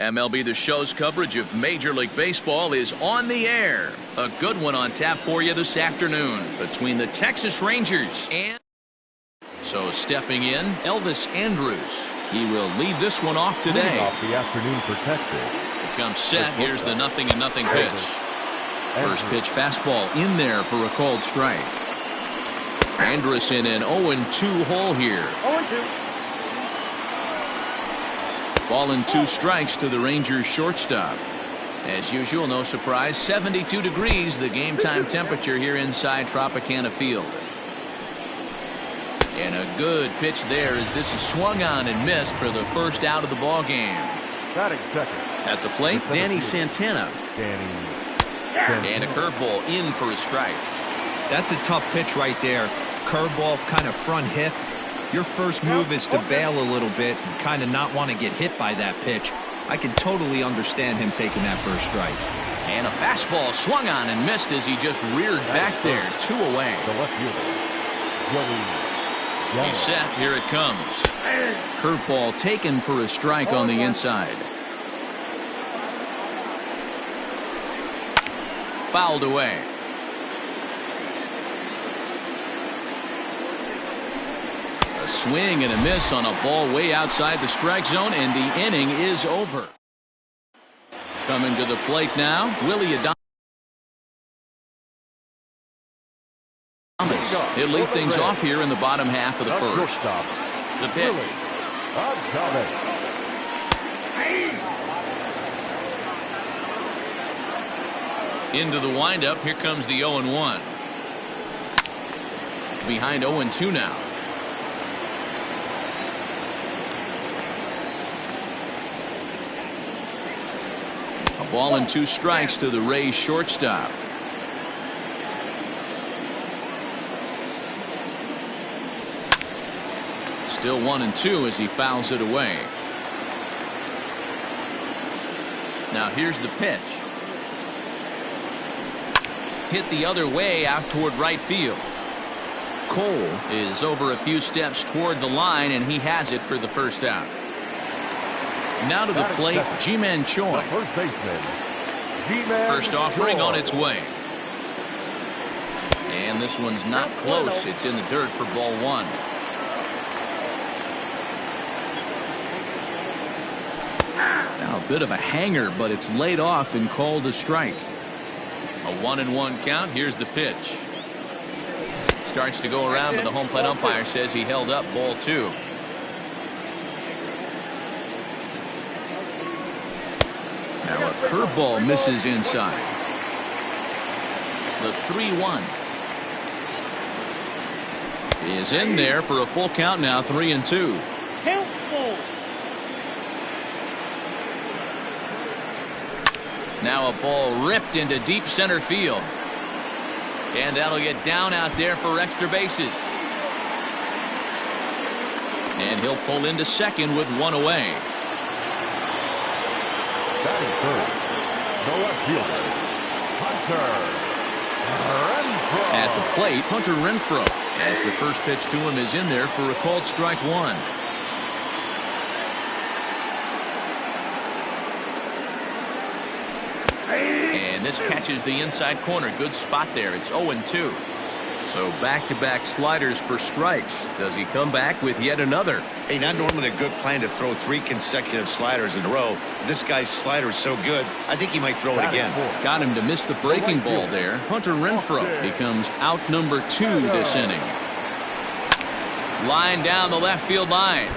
MLB The Show's coverage of Major League Baseball is on the air. A good one on tap for you this afternoon between the Texas Rangers and... So stepping in, Elvis Andrus. He will lead this one off today. Off the afternoon for Texas. Becomes set. Here's the 0-0 pitch. First pitch fastball in there for a called strike. Andrus in an 0-2 hole here. 0-2. Ball and 2 strikes to the Rangers shortstop. As usual, no surprise, 72 degrees, the game time temperature here inside Tropicana Field. And a good pitch there as this is swung on and missed for the first out of the ball game. At the plate, Danny Santana. And a curveball in for a strike. That's a tough pitch right there. Curveball, kind of front hip. Your first move is to bail a little bit and kind of not want to get hit by that pitch. I can totally understand him taking that first strike. And a fastball swung on and missed as he just reared back there, 2 away. The left fielder, He's set. Here it comes. Curveball taken for a strike on the inside. Fouled away. A swing and a miss on a ball way outside the strike zone, and the inning is over. Coming to the plate now, Willie Adames. He'll lead things off here in the bottom half of the first. The pitch. Into the windup. Here comes the 0-1. Behind 0-2 now. A ball and 2 strikes to the Rays shortstop. Still 1-2 as he fouls it away. Now here's the pitch. Hit the other way out toward right field. Cole is over a few steps toward the line, and he has it for the first out. Now to the plate, Ji-Man Choi. First offering on its way. And this one's not close. It's in the dirt for ball 1. Now a bit of a hanger, but it's laid off and called a strike. A 1-1 count. Here's the pitch. Starts to go around, but the home plate umpire says he held up ball 2. Now a curveball misses inside. The 3-1 is in there for a full count now, 3-2. Now a ball ripped into deep center field. And that'll get down out there for extra bases. And he'll pull into second with 1 away. Batting first, the left fielder, Hunter Renfroe. At the plate, Hunter Renfroe, as the first pitch to him is in there for a called strike 1. And this catches the inside corner. Good spot there. It's 0-2. So back-to-back sliders for strikes. Does he come back with yet another? Hey, not normally a good plan to throw 3 consecutive sliders in a row. This guy's slider is so good, I think he might throw it again. Got him to miss the breaking ball there. Hunter Renfroe becomes out number 2 this inning. Line down the left field line.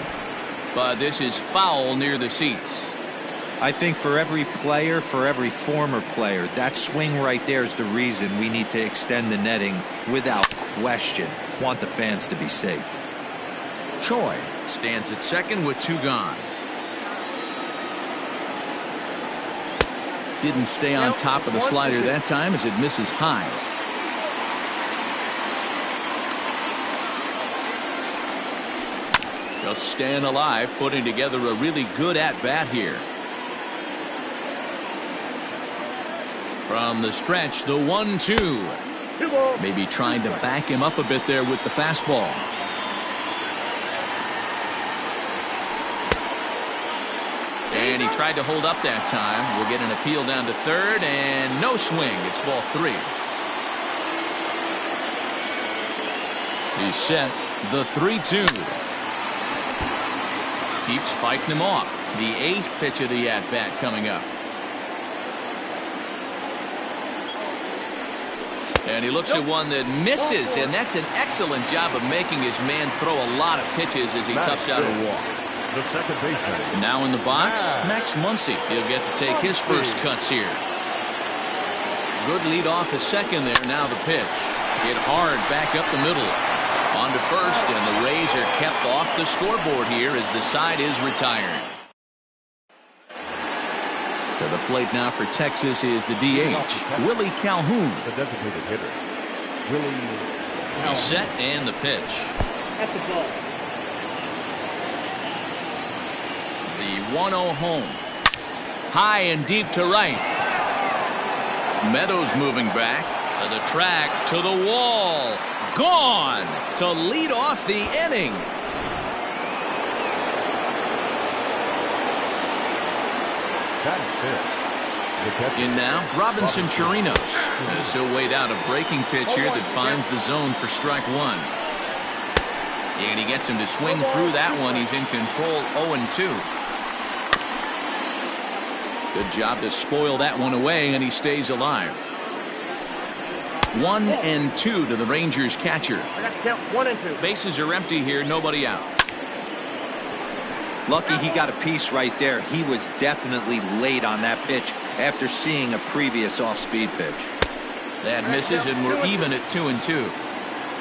But this is foul near the seats. I think for every player, for every former player, that swing right there is the reason we need to extend the netting without question. Want the fans to be safe. Choi stands at second with 2 gone. Didn't stay on top of the slider that time as it misses high. Just staying alive, putting together a really good at-bat here. From the stretch, the 1-2. Maybe trying to back him up a bit there with the fastball. And he tried to hold up that time. We'll get an appeal down to third, and no swing. It's ball 3. He's set. The 3-2. Keeps fighting him off. The 8th pitch of the at-bat coming up. And he looks at one that misses, and that's an excellent job of making his man throw a lot of pitches as he toughs out a walk. The second baseman. Now in the box, Max Muncy. He'll get to take his first cuts here. Good lead off at second there. Now the pitch. Hit hard back up the middle. On to first, and the Rays are kept off the scoreboard here as the side is retired. To the plate now for Texas is the DH, Willie Calhoun. The designated hitter, Willie Calhoun. He's set, and the pitch. That's the ball. The 1-0 home. High and deep to right. Meadows moving back to the track, to the wall. Gone to lead off the inning. In now, Robinson Chirinos, as he'll wait out a breaking pitch here that finds the zone for strike 1. And he gets him to swing through that one. He's in control, 0-2. Good job to spoil that one away, and he stays alive. 1-2 to the Rangers catcher. I got to count 1 and 2. Bases are empty here, nobody out. Lucky he got a piece right there. He was definitely late on that pitch after seeing a previous off-speed pitch. That misses, and we're even at 2-2.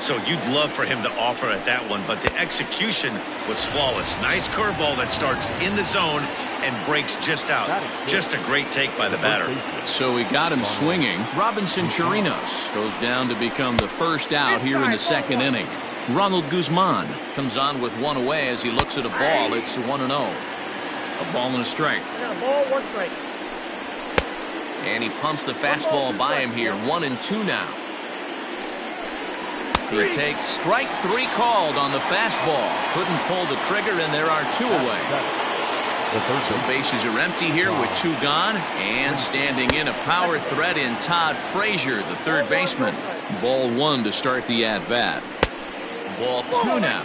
So you'd love for him to offer at that one, but the execution was flawless. Nice curveball that starts in the zone and breaks just out. Just a great take by the batter. So he got him swinging. Robinson Chirinos goes down to become the first out here in the second inning. Ronald Guzman comes on with 1 away as he looks at a ball. It's 1-0. A ball and a strike. I got a ball, 1 strike. And he pumps the fastball by him here. 1-2 now. He takes strike 3 called on the fastball. Couldn't pull the trigger, and there are 2 away. So bases are empty here with 2 gone. And standing in a power threat in Todd Frazier, the third baseman. Ball 1 to start the at-bat. Ball 2 now.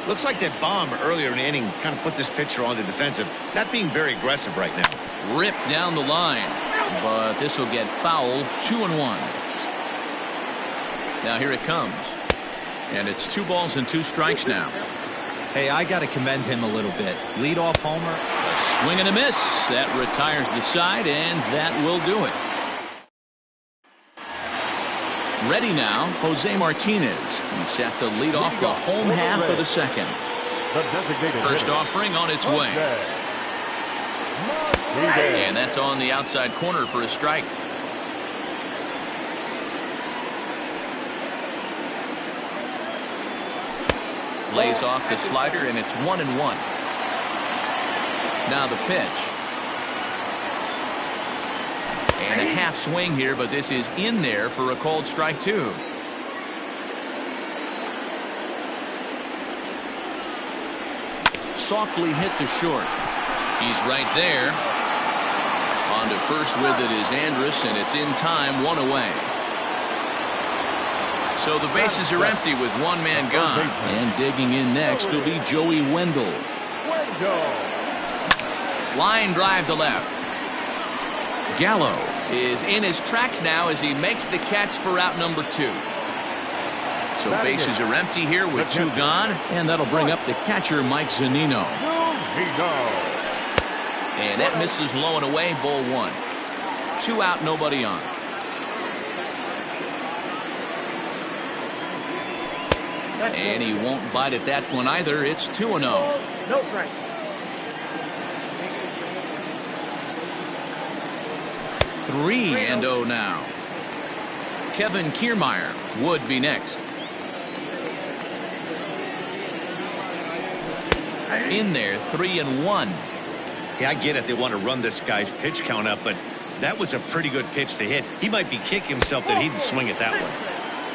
Looks like that bomb earlier in the inning kind of put this pitcher on the defensive. Not being very aggressive right now. Ripped down the line. But this will get foul. 2-1. Now here it comes. And it's 2 balls and 2 strikes now. Hey, I got to commend him a little bit. Leadoff homer. A swing and a miss. That retires the side, and that will do it. Ready now, Jose Martinez. He's set to lead off the home half of the second. First offering on its way. And that's on the outside corner for a strike. Lays off the slider, and it's 1-1. Now the pitch. And a half swing here, but this is in there for a called strike 2. Softly hit to short. He's right there. On to first with it is Andrus, and it's in time, 1 away. So the bases are empty with 1 man gone. And digging in next will be Joey Wendell. Line drive to left. Gallo is in his tracks now as he makes the catch for out number 2. So bases are empty here with 2 gone, and that'll bring up the catcher, Mike Zunino. And that misses low and away, ball 1. 2 out, nobody on. And he won't bite at that one either. It's 2-0. No strike. 3-0 now. Kevin Kiermaier would be next. In there, 3-1. Yeah, I get it. They want to run this guy's pitch count up, but that was a pretty good pitch to hit. He might be kicking himself that he didn't swing at that one.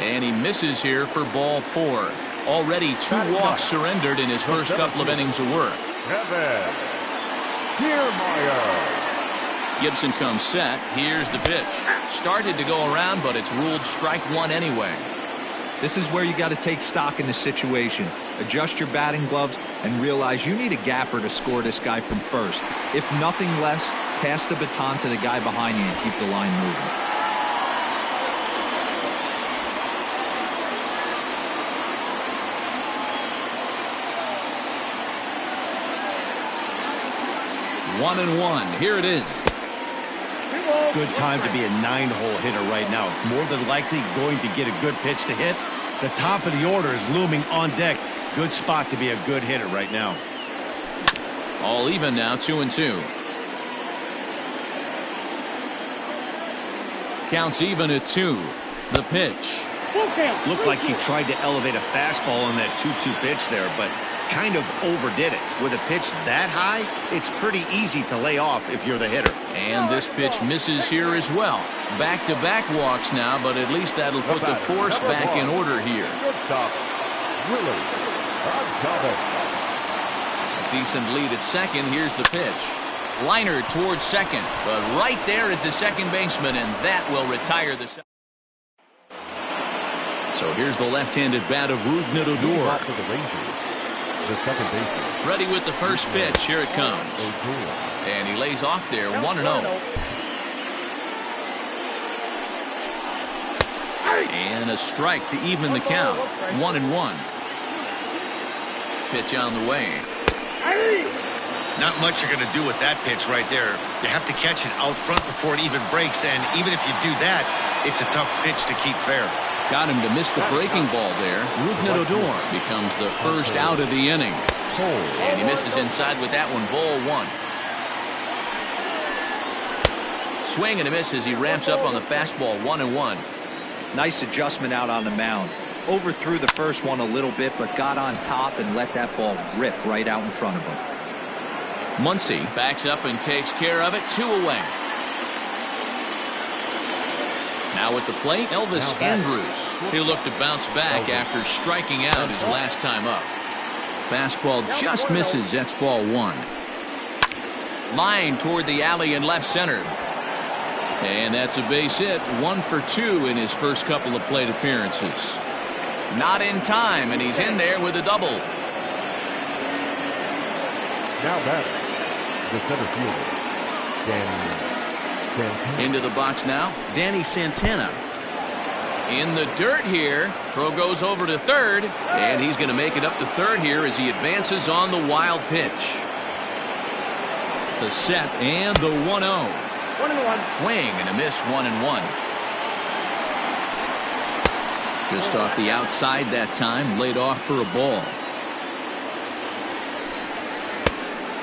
And he misses here for ball 4. Already 2 walks surrendered in his first couple of innings of work. Gibson comes set. Here's the pitch. Started to go around, but it's ruled strike one anyway. This is where you got to take stock in the situation. Adjust your batting gloves and realize you need a gapper to score this guy from first. If nothing less, pass the baton to the guy behind you and keep the line moving. One and one. Here it is. Good time to be a 9-hole hitter right now. It's more than likely going to get a good pitch to hit. The top of the order is looming on deck. Good spot to be a good hitter right now. All even now, 2-2. Counts even at 2. The pitch. Looked like he tried to elevate a fastball on that 2-2 pitch there, but kind of overdid it. With a pitch that high, it's pretty easy to lay off if you're the hitter. And this pitch misses here as well. Back-to-back walks now, but at least that'll put the force back in order here. A decent lead at second. Here's the pitch. Liner towards second, but right there is the second baseman, and that will retire the second. So here's the left-handed bat of Odor. The second baseman. Ready with the first pitch. Here it comes. And he lays off there, 1-0. And a strike to even the count, 1-1. Pitch on the way. Not much you're going to do with that pitch right there. You have to catch it out front before it even breaks, and even if you do that, it's a tough pitch to keep fair. Got him to miss the breaking ball there. Odor becomes the first out of the inning. And he misses inside with that one, ball one. Swing and a miss as he ramps up on the fastball, 1-1. Nice adjustment out on the mound. Overthrew the first one a little bit, but got on top and let that ball rip right out in front of him. Muncy backs up and takes care of it, 2 away. Now at the plate, Elvis Andrus. He'll look to bounce back after striking out his last time up. Fastball just misses. That's ball one. Line toward the alley in left center. And that's a base hit. 1 for 2 in his first couple of plate appearances. Not in time, and he's in there with a double. Now back, the center fielder, Danny Santana. Into the box now, Danny Santana. In the dirt here. Throw goes over to third, and he's going to make it up to third here as he advances on the wild pitch. The set and the 1-0. 1-1. Swing and a miss, 1-1. Just off the outside that time, laid off for a ball.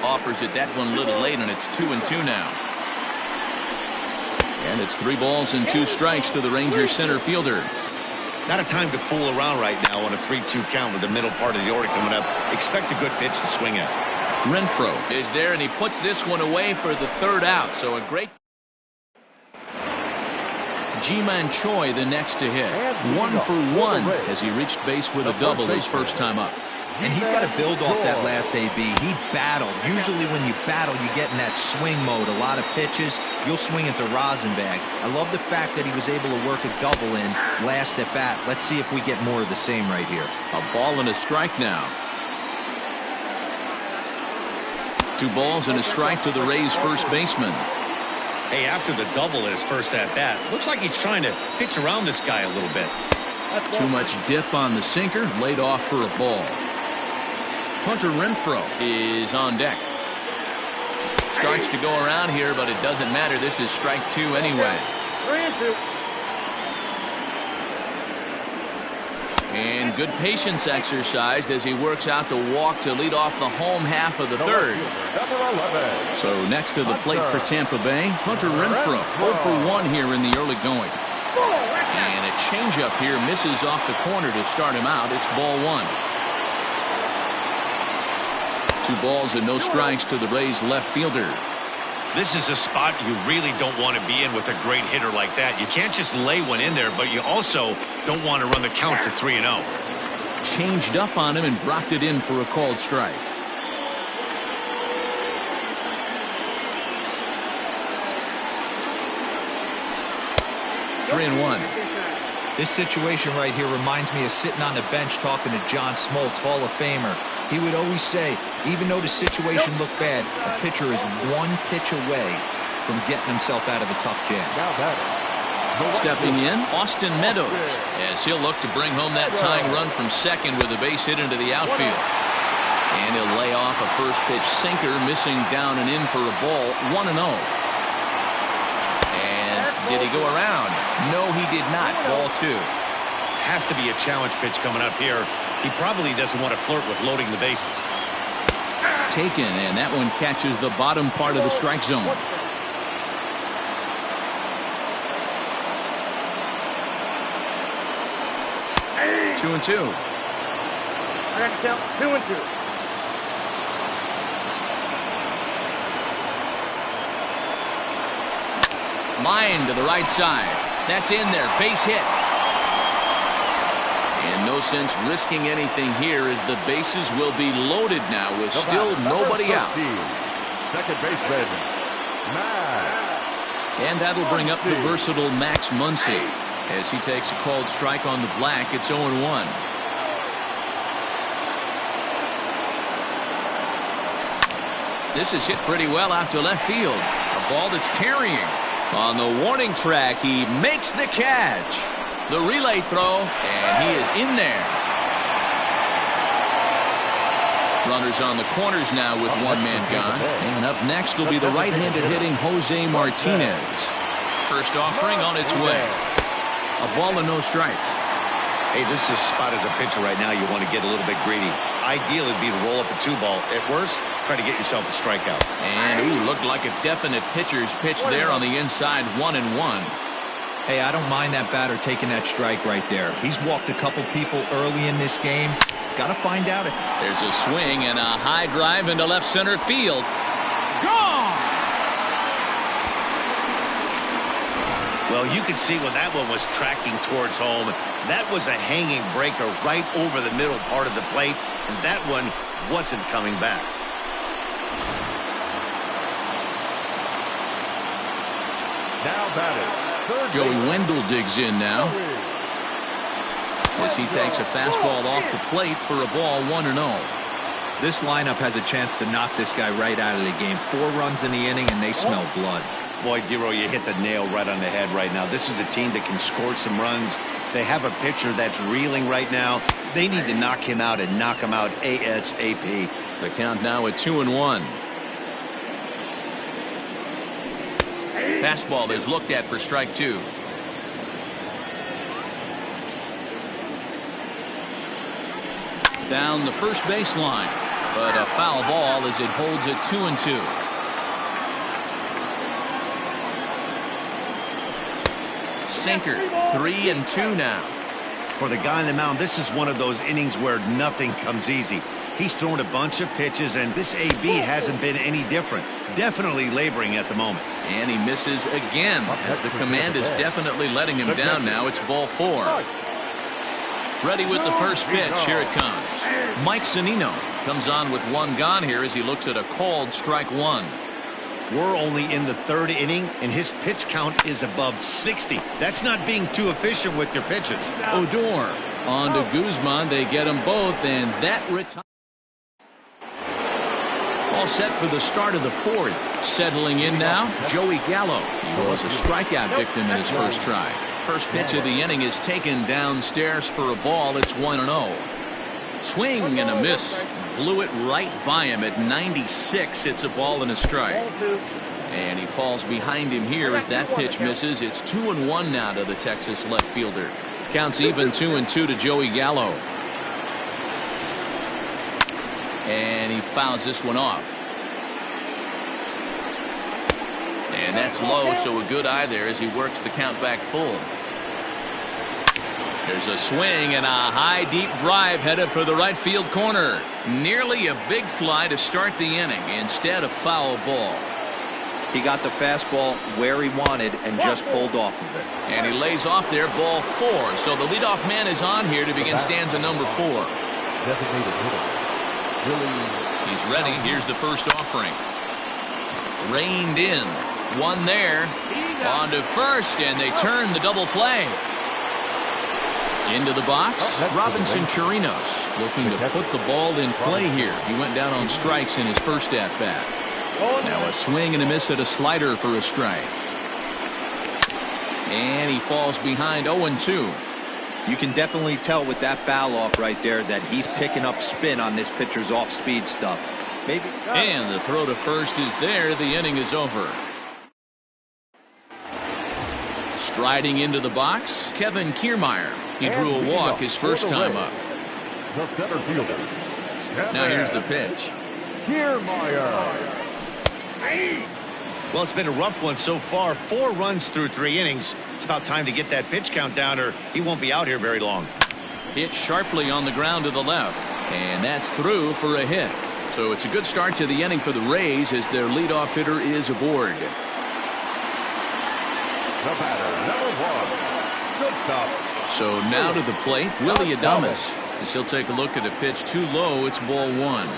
Offers it that one a little late, and it's 2-2 now. And it's 3 balls and 2 strikes to the Rangers center fielder. Not a time to fool around right now on a 3-2 count with the middle part of the order coming up. Expect a good pitch to swing at. Renfroe is there, and he puts this one away for the third out. So a great. Ji-Man Choi the next to hit. 1 for 1 as he reached base with a double his first time up. And he's got to build off that last AB. He battled. Usually when you battle, you get in that swing mode. A lot of pitches, you'll swing at the rosin bag. I love the fact that he was able to work a double in last at bat. Let's see if we get more of the same right here. A ball and a strike now. 2 balls and a strike to the Rays first baseman. Hey, after the double in his first at bat, looks like he's trying to pitch around this guy a little bit. Too much dip on the sinker, laid off for a ball. Hunter Renfroe is on deck. Starts to go around here, but it doesn't matter. This is strike 2 anyway. 3-2. And good patience exercised as he works out the walk to lead off the home half of the third. So next to the plate for Tampa Bay, Hunter Renfroe, 0 for 1 here in the early going. And a changeup here misses off the corner to start him out. It's ball 1. 2 balls and no strikes to the Rays left fielder. This is a spot you really don't want to be in with a great hitter like that. You can't just lay one in there, but you also don't want to run the count to 3-0. Changed up on him and dropped it in for a called strike. 3-1. This situation right here reminds me of sitting on the bench talking to John Smoltz, Hall of Famer. He would always say, even though the situation looked bad, a pitcher is one pitch away from getting himself out of a tough jam. Now batting. Stepping in, Austin Meadows, as he'll look to bring home that tying run from second with a base hit into the outfield. And he'll lay off a first pitch sinker, missing down and in for a ball, 1-0. And did he go around? No, he did not. Ball 2. Has to be a challenge pitch coming up here. He probably doesn't want to flirt with loading the bases. Taken, and that one catches the bottom part of the strike zone. Two and two. I got to count 2-2. Line to the right side. That's in there. Base hit. And no sense risking anything here as the bases will be loaded now with still nobody out. Second baseman, Max. And that'll bring up the versatile Max Muncy as he takes a called strike on the black. It's 0-1. This is hit pretty well out to left field. A ball that's carrying. On the warning track, he makes the catch. The relay throw, and he is in there. Runners on the corners now with one man gone. And up next will be the right-handed hitting Jose Martinez. First offering on its way. A ball and no strikes. Hey, this is a spot as a pitcher right now. You want to get a little bit greedy. Ideal would be to roll up a 2-ball. At worst, try to get yourself a strikeout. And looked like a definite pitcher's pitch there on the inside, 1-1. Hey, I don't mind that batter taking that strike right there. He's walked a couple people early in this game. Got to find out if... There's a swing and a high drive into left center field. Gone! Well, you can see when that one was tracking towards home. That was a hanging breaker right over the middle part of the plate, and that one wasn't coming back. Now batting. Joey Wendell digs in now as he takes a fastball off the plate for a ball, 1-0. This lineup has a chance to knock this guy right out of the game. 4 runs in the inning, and they smell blood. Boy, Dero, you hit the nail right on the head right now. This is a team that can score some runs. They have a pitcher that's reeling right now. They need to knock him out and knock him out ASAP. The count now at 2-1. Fastball is looked at for strike 2. Down the first baseline, but a foul ball as it holds it 2-2. Sinker, 3-2 now. For the guy on the mound, this is one of those innings where nothing comes easy. He's thrown a bunch of pitches, and this AB hasn't been any different. Definitely laboring at the moment. And he misses again as the command is definitely letting him down now. It's ball 4. Ready with the first pitch. Here it comes. Mike Zunino comes on with one gone here as he looks at a called strike 1. We're only in the 3rd inning, and his pitch count is above 60. That's not being too efficient with your pitches. Odor on to Guzman. They get them both, and that retires. All set for the start of the 4th. Settling in now, Joey Gallo. He was a strikeout victim in his first try. First pitch of the inning is taken downstairs for a ball. It's 1-0. Swing and a miss. Blew it right by him at 96. It's a ball and a strike. And he falls behind him here as that pitch misses. It's 2-1 now to the Texas left fielder. Counts even 2-2 to Joey Gallo. And he fouls this one off. And that's low, so a good eye there as he works the count back full. There's a swing and a high deep drive headed for the right field corner. Nearly a big fly to start the inning. Instead, a foul ball. He got the fastball where he wanted and just pulled off of it. And he lays off there, ball 4. So the leadoff man is on here to begin stanza number 4. Designated hitter. He's ready. Here's the first offering. Reined in. One there. On to first, and they turn the double play. Into the box, Robinson Chirinos looking to put the ball in play here. He went down on strikes in his first at-bat. Now a swing and a miss at a slider for a strike. And he falls behind 0-2. You can definitely tell with that foul off right there that he's picking up spin on this pitcher's off-speed stuff. Maybe. And the throw to first is there. The inning is over. Striding into the box, Kevin Kiermaier. He drew a walk his first time up. The center fielder. Now here's the pitch. Kiermaier. Well, it's been a rough one so far. 4 runs through 3 innings. It's about time to get that pitch count down or he won't be out here very long. Hit sharply on the ground to the left. And that's through for a hit. So it's a good start to the inning for the Rays as their leadoff hitter is aboard. The batter, number 1. Shortstop. So now to the plate, Willie Adames. As he'll take a look at a pitch too low. It's ball 1.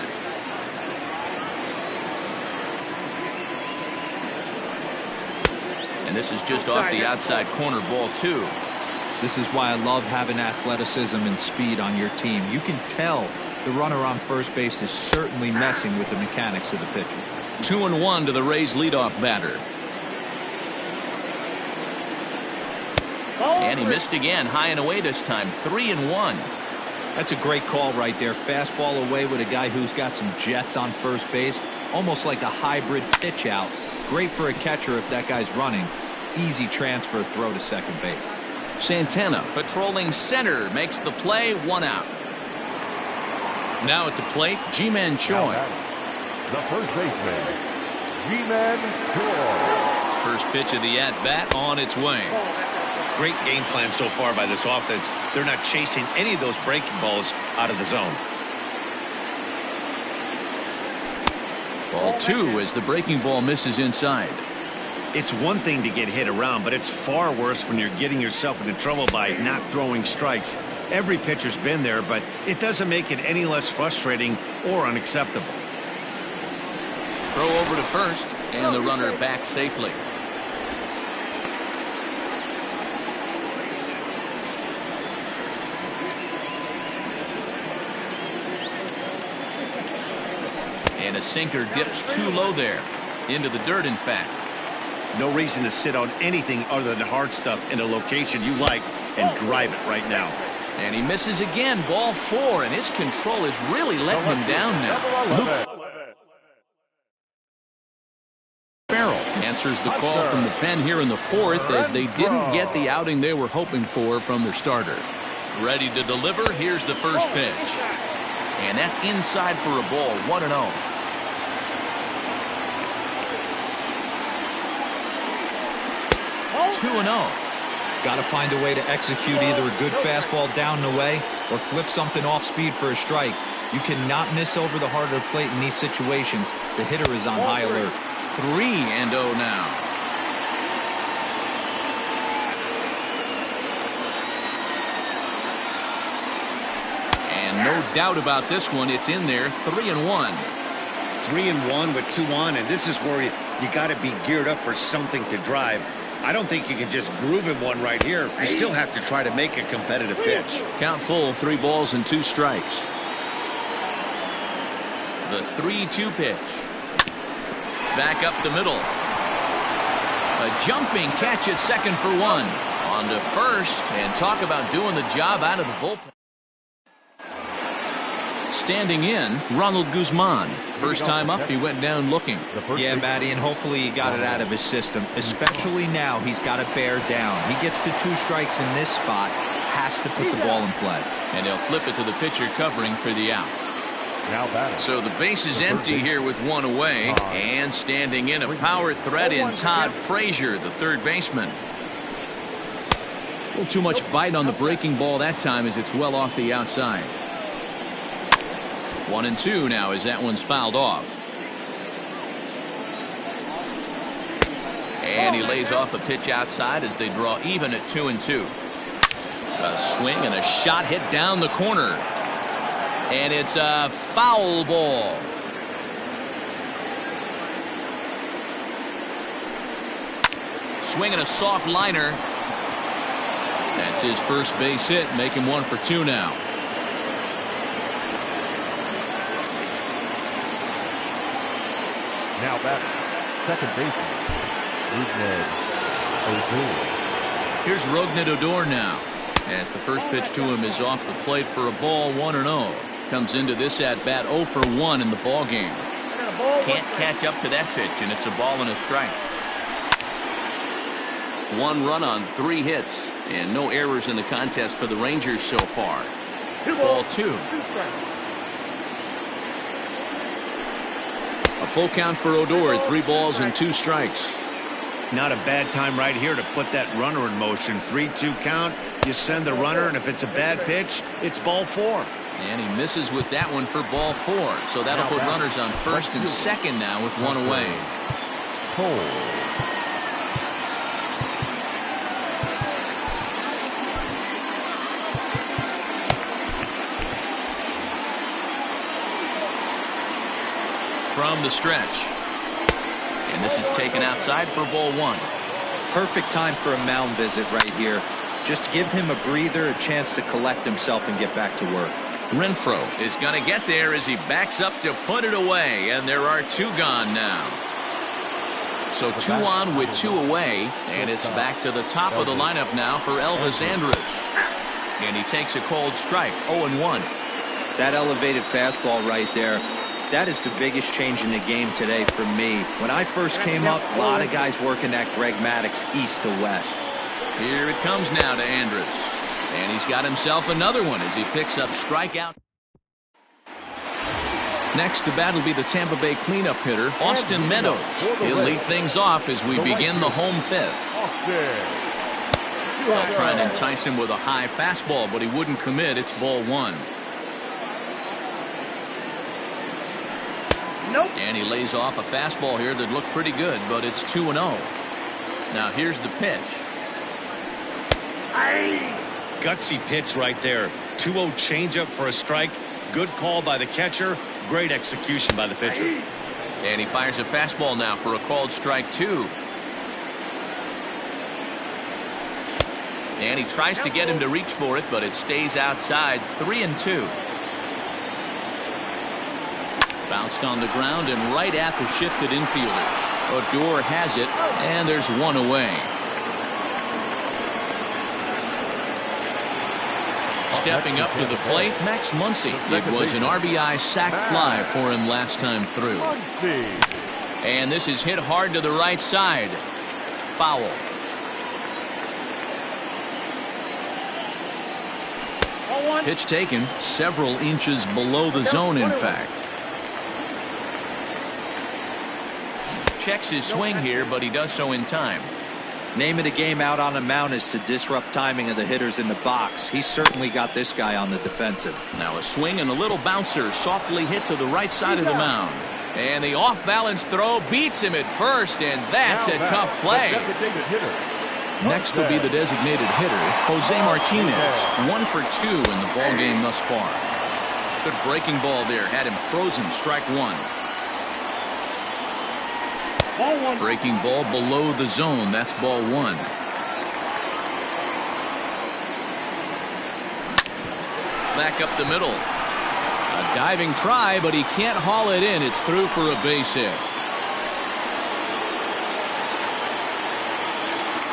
And this is just off the outside corner, ball 2. This is why I love having athleticism and speed on your team. You can tell the runner on first base is certainly messing with the mechanics of the pitcher. 2-1 to the Rays leadoff batter. And he missed again, high and away this time. 3-1. That's a great call right there. Fastball away with a guy who's got some jets on first base. Almost like a hybrid pitch out. Great for a catcher if that guy's running. Easy transfer throw to second base. Santana patrolling center makes the play. 1 out. Now at the plate, Ji-Man Choi. The first baseman, Ji-Man Choi. First pitch of the at-bat on its way. Great game plan so far by this offense. They're not chasing any of those breaking balls out of the zone. Ball 2 as the breaking ball misses inside. It's one thing to get hit around, but it's far worse when you're getting yourself into trouble by not throwing strikes. Every pitcher's been there, but it doesn't make it any less frustrating or unacceptable. Throw over to first, and the runner back safely. And a sinker dips too low there. Into the dirt, in fact. No reason to sit on anything other than hard stuff in a location you like and drive it right now. And he misses again. Ball 4, and his control is really letting him down now. Farrell answers the call from the pen here in the 4th as they didn't get the outing they were hoping for from their starter. Ready to deliver. Here's the first pitch. And that's inside for a ball. 1-0. Got to find a way to execute either a good fastball down the way or flip something off speed for a strike. You cannot miss over the heart of the plate in these situations. The hitter is on high alert. 3-0 now. And no doubt about this one. It's in there. 3-1. 3-1 with 2 on, and this is where you got to be geared up for something to drive. I don't think you can just groove him one right here. You still have to try to make a competitive pitch. Count full, 3 balls and 2 strikes. The 3-2 pitch. Back up the middle. A jumping catch at second for 1. On to first, and talk about doing the job out of the bullpen. Standing in, Ronald Guzman. First time up, he went down looking. Yeah, Matty, and hopefully he got it out of his system. Especially now, he's got to bear down. He gets the 2 strikes in this spot, has to put the ball in play. And he'll flip it to the pitcher covering for the out. Now batting. So the base is empty here with 1 away. And standing in, a power threat in Todd Frazier, the third baseman. A little too much bite on the breaking ball that time as it's well off the outside. 1-2 now as that one's fouled off. And he lays off a pitch outside as they draw even at 2-2. A swing and a shot hit down the corner. And it's a foul ball. swinging a soft liner. That's his first base hit, make him 1 for 2 now. Now batter, second baseman, Odor. Here's Rougned Odor now, as the first pitch to him is off the plate for a ball, 1-0. Comes into this at bat 0 for 1 in the ball game. Can't catch up to that pitch, and it's a ball and a strike. 1 run on 3 hits, and no errors in the contest for the Rangers so far. Ball 2. A full count for Odor, 3 balls and 2 strikes. Not a bad time right here to put that runner in motion. 3-2 count. You send the runner, and if it's a bad pitch, it's ball 4. And he misses with that one for ball 4. So that'll put runners on first and second now with 1 away. Cole. From the stretch. And this is taken outside for ball 1. Perfect time for a mound visit right here. Just give him a breather, a chance to collect himself and get back to work. Renfroe is going to get there as he backs up to put it away, and there are 2 gone now. So 2 on with 2 away, and it's back to the top of the lineup now for Elvis Andrus. And he takes a cold strike, 0-1. That elevated fastball right there, that is the biggest change in the game today for me. When I first came up, a lot of guys working that Greg Maddux east to west. Here it comes now to Andrus. And he's got himself another one as he picks up strikeout. Next to bat will be the Tampa Bay cleanup hitter, Austin Meadows. He'll lead things off as we begin the home 5th. I'll try and entice him with a high fastball, but he wouldn't commit. It's ball 1. Nope. And he lays off a fastball here that looked pretty good, but it's 2-0. Now here's the pitch. Gutsy pitch right there. 2-0 changeup for a strike. Good call by the catcher. Great execution by the pitcher. And he fires a fastball now for a called strike 2. And he tries to get him to reach for it, but it stays outside. 3-2. Bounced on the ground and right at the shifted infielders. Odor has it, and there's 1 away. Stepping up to the plate, Max Muncy. It was an RBI sac fly for him last time through. And this is hit hard to the right side. Foul. Pitch taken several inches below the zone, in fact. Checks his swing here, but he does so in time. Name of the game out on a mound is to disrupt timing of the hitters in the box. He's certainly got this guy on the defensive. Now a swing and a little bouncer softly hit to the right side of the mound. And the off-balance throw beats him at first, and that's a tough play. Next will be the designated hitter, Jose Martinez. 1 for 2 in the ball game thus far. Good breaking ball there, had him frozen, strike 1. Breaking ball below the zone. That's ball 1. Back up the middle. A diving try, but he can't haul it in. It's through for a base hit.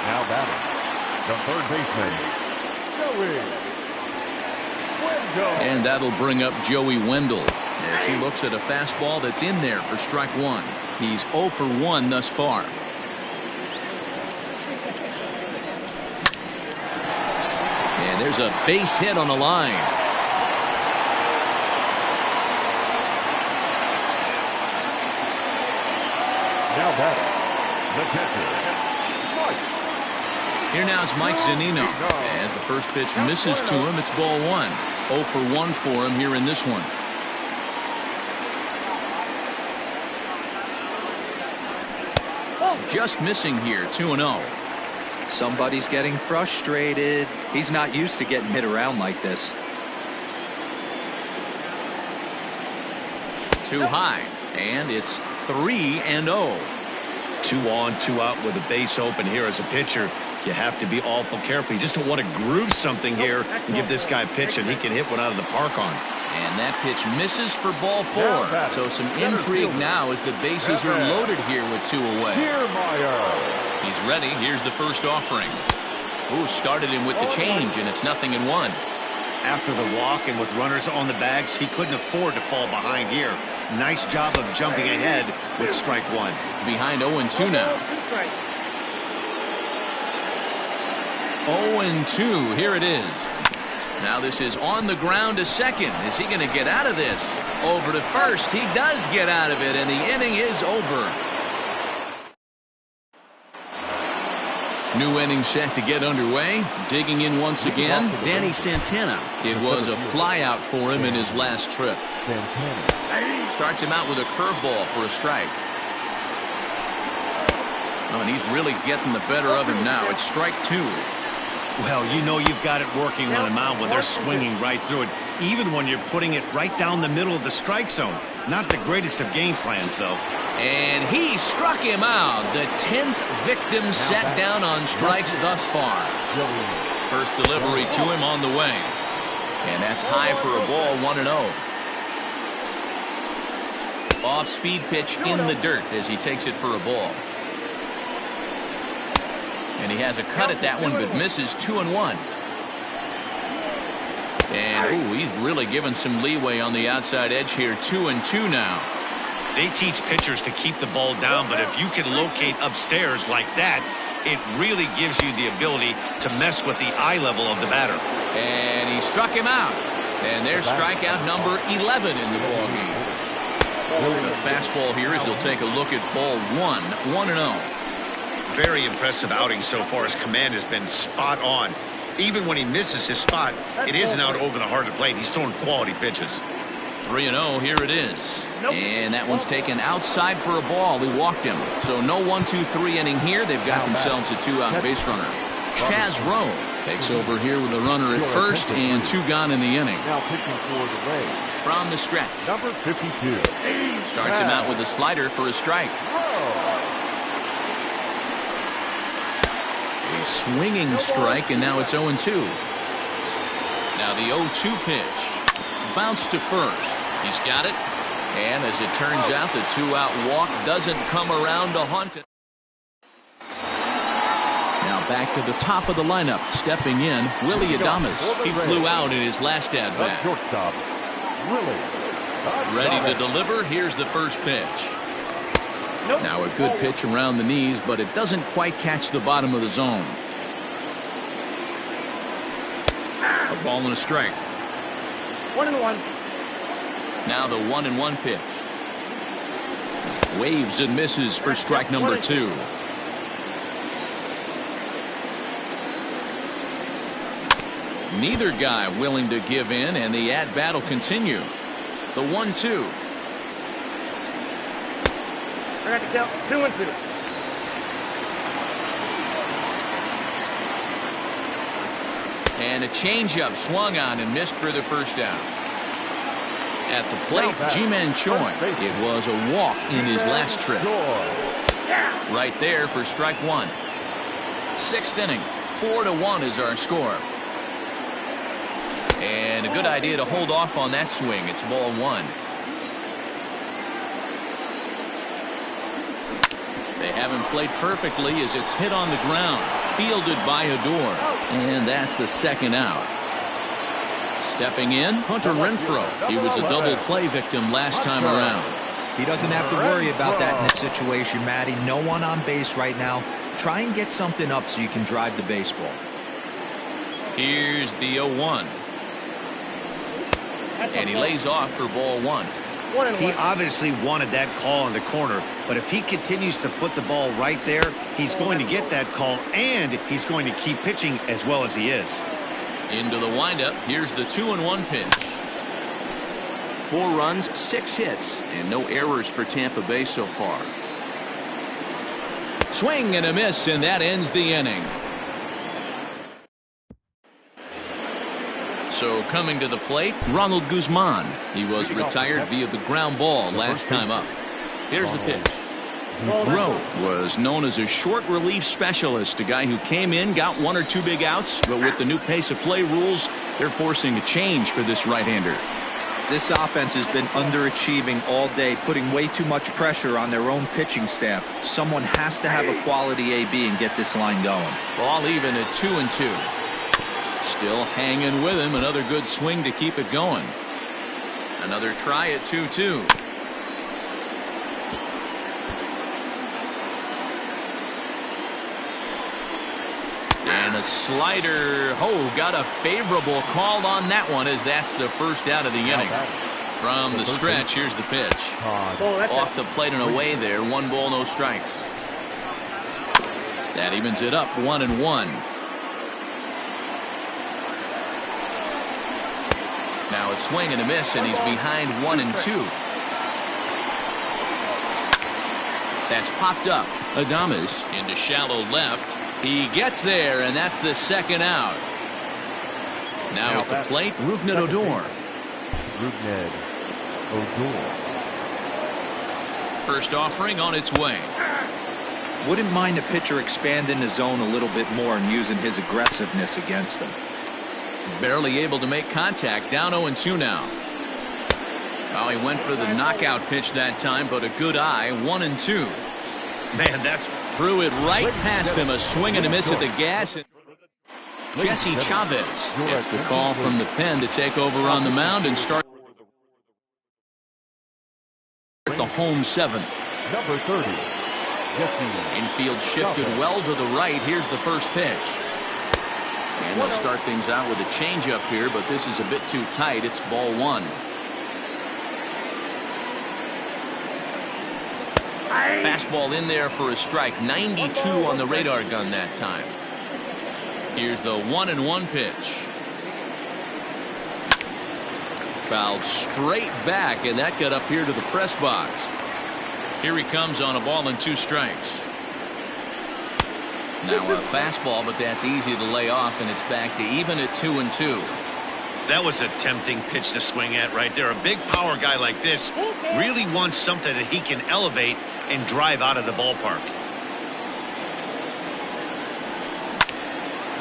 Now batting, the third baseman, Joey Wendell. And that'll bring up Joey Wendell as he looks at a fastball that's in there for strike 1. He's 0 for 1 thus far. And there's a base hit on the line. Now batting, the catcher, Mike. Here now is Mike Zunino. As the first pitch misses to him, it's ball 1. 0 for 1 for him here in this one. Just missing here, 2-0. Somebody's getting frustrated. He's not used to getting hit around like this. Too high, and it's 3-0. 2 on, 2 out with a base open here as a pitcher. You have to be awful careful. You just don't want to groove something here and give this guy a pitch and he can hit one out of the park on. And that pitch misses for ball 4. So some intrigue now as the bases are loaded here with 2 away. He's ready. Here's the first offering. Ooh, started him with the change, and it's 0-1. After the walk and with runners on the bags, he couldn't afford to fall behind here. Nice job of jumping ahead with strike 1. Behind 0-2 now. 0-2, here it is. Now this is on the ground to second. Is he going to get out of this? Over to first. He does get out of it, and the inning is over. New inning set to get underway. Digging in once again, Danny Santana. It was a flyout for him in his last trip. Starts him out with a curveball for a strike. Oh, and he's really getting the better of him now. It's strike 2. Well, you know you've got it working on a mound when they're swinging right through it, even when you're putting it right down the middle of the strike zone. Not the greatest of game plans, though. And he struck him out. The 10th victim set down on strikes thus far. First delivery to him on the way. And that's high for a ball, 1-0. Off-speed pitch in the dirt as he takes it for a ball. And he has a cut at that one, but misses 2-1. And, ooh, he's really given some leeway on the outside edge here. 2-2 now. They teach pitchers to keep the ball down, but if you can locate upstairs like that, it really gives you the ability to mess with the eye level of the batter. And he struck him out. And there's strikeout number 11 in the ballgame. The fastball here as he'll take a look at ball 1, 1-0. Very impressive outing so far. His command has been spot on. Even when he misses his spot, it isn't out over the heart of the plate. He's throwing quality pitches. 3-0, here it is. And that one's taken outside for a ball. He walked him. So no 1-2-3 inning here. They've got themselves a 2-out base runner. Chaz Rowe takes over here with a runner at first and 2 gone in the inning. Now pitching for the Rays. From the stretch. Number 52. Starts him out with a slider for a strike. A swinging strike, and now it's 0-2. Now the 0-2 pitch. Bounce to first. He's got it. And as it turns out, the 2-out walk doesn't come around to haunt it. Now back to the top of the lineup. Stepping in, Willie Adames. He flew out in his last at-bat. Shortstop, Willie. Ready to deliver. Here's the first pitch. Now a good pitch around the knees, but it doesn't quite catch the bottom of the zone. A ball and a strike. 1-1. Now the 1-1 pitch. Waves and misses for strike number 2. Neither guy willing to give in, and the at-bat will continue. The 1-2. I got to count 2-2. And a changeup swung on and missed for the first out. At the plate, Ji-Man Choi. It was a walk in his last trip. Right there for strike 1. 6th inning. 4-1 is our score. And a good idea to hold off on that swing. It's ball 1. They haven't played perfectly as it's hit on the ground. Fielded by Odor. And that's the 2nd out. Stepping in, Hunter Renfroe. He was a double play victim last time around. He doesn't have to worry about that in this situation, Matty. No one on base right now. Try and get something up so you can drive the baseball. Here's the 0-1. And he lays off for ball 1. He obviously wanted that call in the corner, but if he continues to put the ball right there, he's going to get that call, and he's going to keep pitching as well as he is. Into the windup. Here's the 2-1 pitch. 4 runs, 6 hits, and no errors for Tampa Bay so far. Swing and a miss, and that ends the inning. So coming to the plate, Ronald Guzman. He was retired via the ground ball last time up. Here's the pitch. Rowe was known as a short relief specialist, a guy who came in, got 1 or 2 big outs, but with the new pace of play rules, they're forcing a change for this right-hander. This offense has been underachieving all day, putting way too much pressure on their own pitching staff. Someone has to have a quality AB and get this line going. Ball even at 2-2. Still hanging with him. Another good swing to keep it going. Another try at 2-2. And a slider. Oh, got a favorable call on that one, as that's the first out of the inning. From the stretch, here's the pitch. Off the plate and away there. 1 ball, no strikes. That evens it up 1-1. Now a swing and a miss, and he's behind 1-2. That's popped up. Adames into shallow left. He gets there, and that's the second out. Now at the plate, Rougned Odor. Rougned Odor. First offering on its way. Wouldn't mind the pitcher expanding the zone a little bit more and using his aggressiveness against them. Barely able to make contact. Down 0-2 now. Well, he went for the knockout pitch that time, but a good eye. 1-2. Man, that's... Threw it right past him. A swing and a miss at the gas. Jesse Chavez gets the call from the pen to take over on the mound and start the home 7th. Number 30. Infield shifted well to the right. Here's the first pitch. And they'll start things out with a changeup here, but this is a bit too tight. It's ball 1. Fastball in there for a strike. 92 on the radar gun that time. Here's the 1-1 pitch. Fouled straight back, and that got up here to the press box. Here he comes on a ball and 2 strikes. Now a fastball, but that's easy to lay off, and it's back to even at 2-2. That was a tempting pitch to swing at right there. A big power guy like this really wants something that he can elevate and drive out of the ballpark.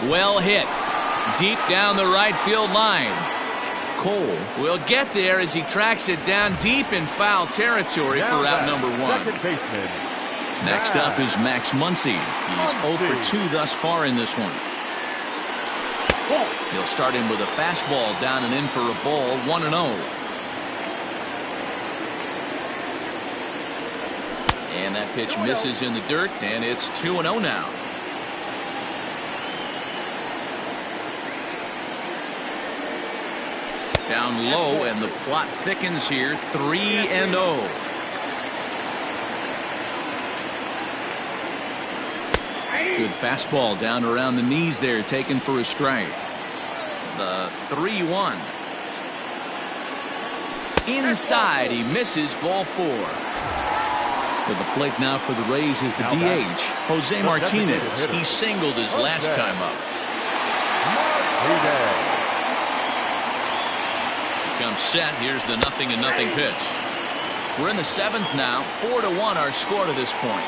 Well hit. Deep down the right field line. Cole will get there as he tracks it down deep in foul territory for out number 1. Next up is Max Muncy. He's 0 for 2 thus far in this one. He'll start in with a fastball down and in for a ball. 1-0. And that pitch misses in the dirt, and it's 2-0 now. Down low, and the plot thickens here. 3-0. Good fastball down around the knees there, taken for a strike. The 3-1. Inside, he misses. Ball 4. To the plate now for the Rays is the DH, Jose Martinez. He singled his last time up. Comes set. Here's the 0-0 pitch. We're in the 7th now. 4-1 our score to this point.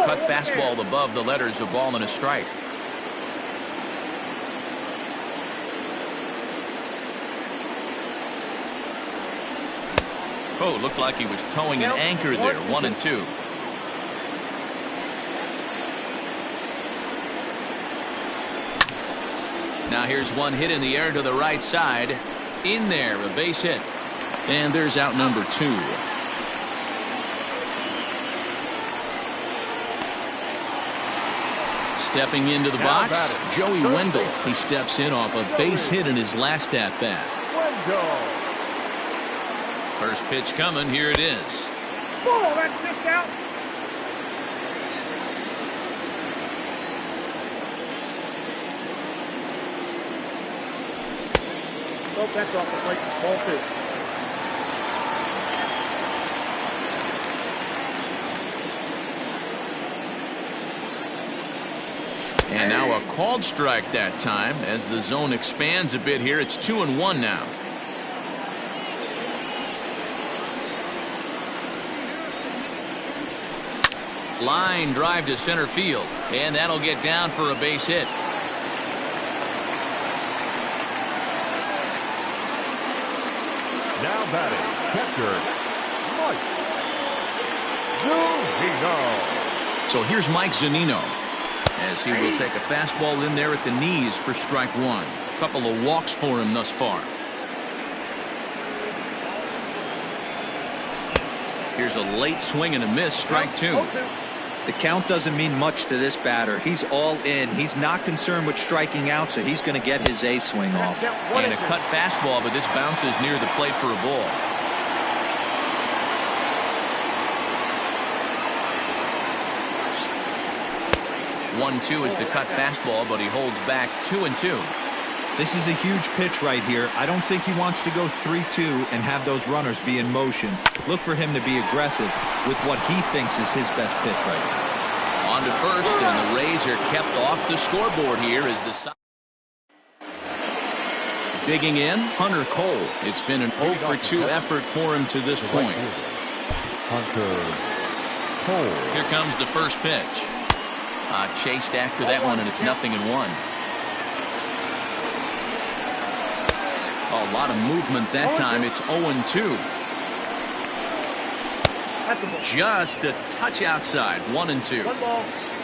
Cut fastball above the letters, a ball and a strike. Oh, looked like he was towing an anchor there. 1-2. Now here's one hit in the air to the right side. In there, a base hit. And there's out number 2. Stepping into the box, Joey Wendell. He steps in off a base hit in his last at-bat. First pitch coming. Here it is. Ball, that's just out. Oh, that's off the plate. Ball 2. And now a called strike that time as the zone expands a bit here. It's 2-1 now. Line drive to center field, and that'll get down for a base hit. Now batting, catcher, Mike Zunino. So here's Mike Zunino, as he will take a fastball in there at the knees for strike one. A couple of walks for him thus far. Here's a late swing and a miss, strike two. The count doesn't mean much to this batter. He's all in. He's not concerned with striking out, so he's going to get his A swing off. And a cut fastball, but this bounces near the plate for a ball. One-two is the cut fastball, but he holds back 2-2. This is a huge pitch right here. I don't think he wants to go 3-2 and have those runners be in motion. Look for him to be aggressive with what he thinks is his best pitch right now. On to first, and the Rays are kept off the scoreboard here as the digging in, Hunter Cole. It's been an 0-for-2 effort for him to this point. Hunter Cole. Here comes the first pitch. Chased after that one, and it's 0-1. A lot of movement that time. It's 0-2. Just a touch outside. 1-2.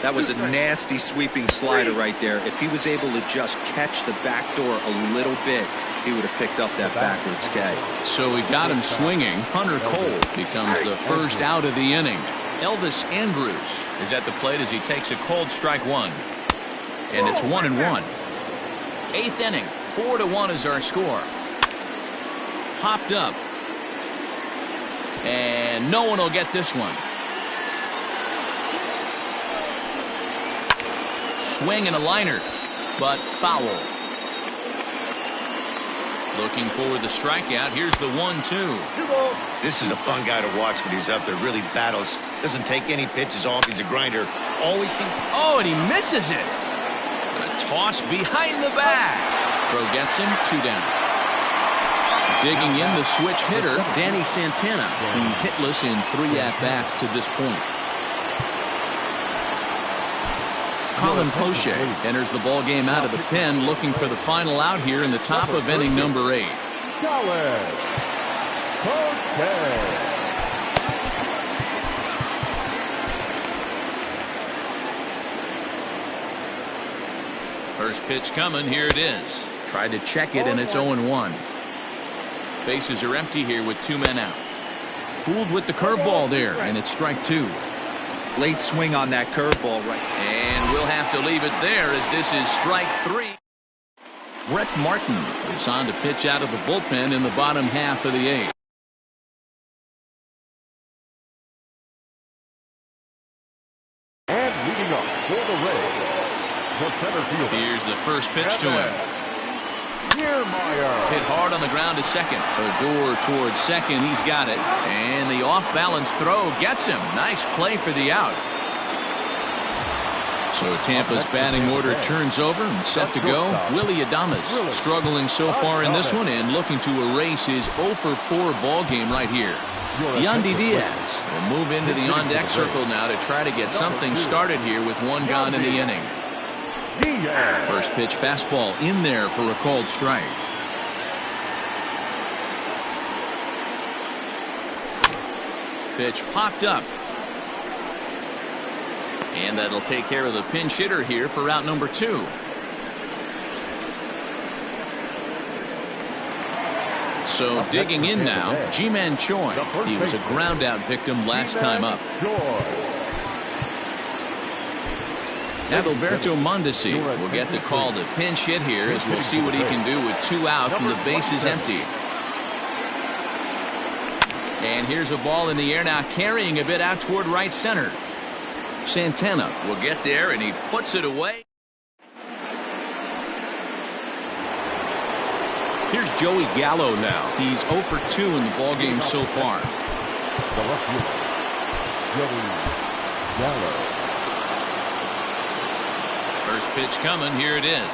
That was a nasty sweeping slider right there. If he was able to just catch the back door a little bit, he would have picked up that backwards K. So he got him swinging. Hunter Cole becomes the first out of the inning. Elvis Andrews is at the plate as he takes a cold strike one. And it's 1-1. Eighth inning. 4-1 is our score. Popped up. And no one will get this one. Swing and a liner, but foul. Looking for the strikeout. Here's the 1-2. This is a fun guy to watch when he's up there. Really battles. Doesn't take any pitches off. He's a grinder. Always seems. Oh, and he misses it. A toss behind the back. Throw gets him. 2 down. Digging in the switch hitter, Danny Santana. He's hitless in 3 at-bats to this point. Colin Poche enters the ball game out of the pen, looking for the final out here in the top of inning number 8. Colin Poche. First pitch coming. Here it is. Tried to check it, and it's 0-1. Bases are empty here with 2 men out. Fooled with the curveball there, and it's strike 2. Late swing on that curveball right. And we'll have to leave it there as this is strike 3. Brett Martin is on to pitch out of the bullpen in the bottom half of the 8th. And leading up for the Rays, the center field. Here's the first pitch to him. Kiermaier. Hit hard on the ground to second. Odor towards second. He's got it. And the off-balance throw gets him. Nice play for the out. So Tampa's batting order turns over and set to go. Willie Adames struggling so far in this one and looking to erase his 0-for-4 ball game right here. Yandy Diaz will move into the on-deck circle now to try to get something started here with 1 gone in the inning. First pitch fastball in there for a called strike. Pitch popped up. And that'll take care of the pinch hitter here for out number 2. So digging in now, Ji-Man Choi. He was a ground out victim last time up. Adalberto Mondesi will get the call to pinch hit here as we'll see what he can do with 2 out and the base is empty. And here's a ball in the air now, carrying a bit out toward right center. Santana will get there and he puts it away. Here's Joey Gallo now. He's 0-for-2 in the ballgame so far. The left fielder, Joey Gallo. First pitch coming. Here it is.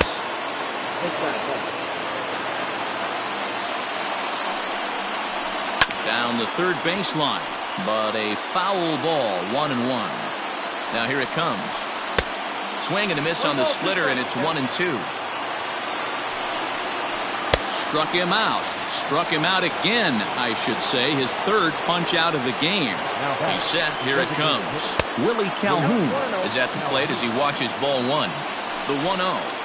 Down the third baseline, but a foul ball. 1-1. Now here it comes. Swing and a miss on the splitter, and it's 1-2. Struck him out. Struck him out again, I should say. His third punch out of the game. He's set. Here it comes. Willie Calhoun is at the plate as he watches ball one. The 1-0.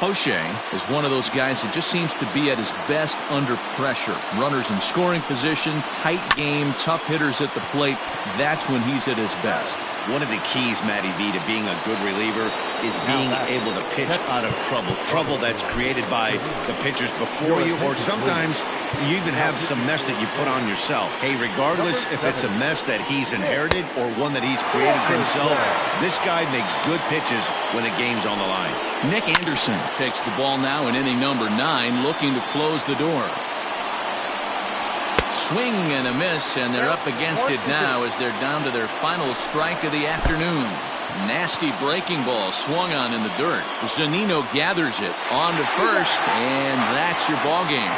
O'Shea is one of those guys that just seems to be at his best under pressure. Runners in scoring position, tight game, tough hitters at the plate. That's when he's at his best. One of the keys, Matty V, to being a good reliever is being able to pitch out of trouble. Trouble that's created by the pitchers before you, or sometimes you even have some mess that you put on yourself. Hey, regardless if it's a mess that he's inherited or one that he's created himself, this guy makes good pitches when the game's on the line. Nick Anderson takes the ball now in inning number 9, looking to close the door. Swing and a miss, and they're up against it now as they're down to their final strike of the afternoon. Nasty breaking ball swung on in the dirt. Zunino gathers it on to first, and that's your ball game.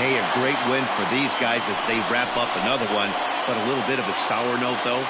Hey, a great win for these guys as they wrap up another one, but a little bit of a sour note, though.